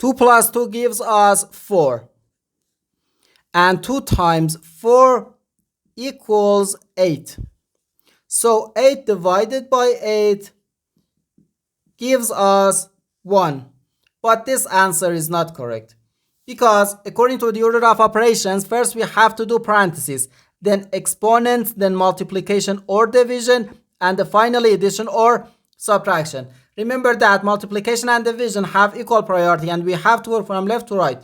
2 plus 2 gives us 4. And 2 times 4 equals 8. So 8 divided by 8 gives us 1. But this answer is not correct. Because according to the order of operations, first we have to do parentheses, then exponents, then multiplication or division, and finally addition or subtraction. Remember that multiplication and division have equal priority and we have to work from left to right.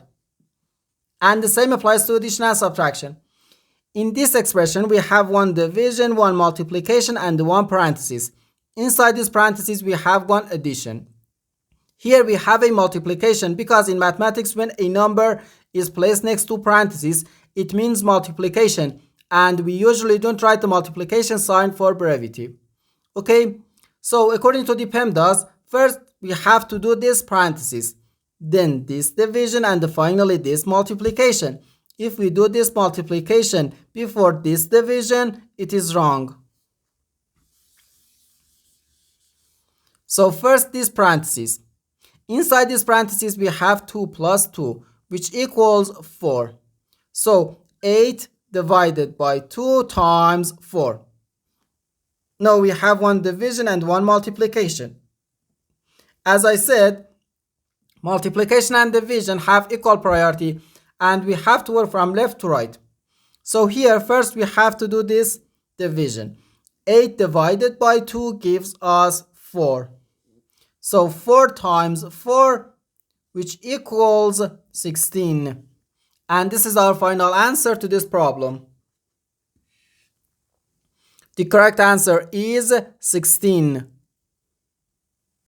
And the same applies to addition and subtraction. In this expression, we have one division, one multiplication, and one parenthesis. Inside this parenthesis, we have one addition. Here we have a multiplication because in mathematics, when a number is placed next to parentheses, it means multiplication. And we usually don't write the multiplication sign for brevity. Okay, so according to the PEMDAS, first we have to do this parenthesis, then this division, and finally this multiplication. If we do this multiplication before this division, it is wrong. So first this parenthesis. Inside this parenthesis we have 2 plus 2, which equals 4. So 8 divided by 2 times 4. Now we have one division and one multiplication. As I said, multiplication and division have equal priority and we have to work from left to right. So here first we have to do this division. 8 divided by 2 gives us 4. So 4 times 4, which equals 16. And this is our final answer to this problem. The correct answer is 16.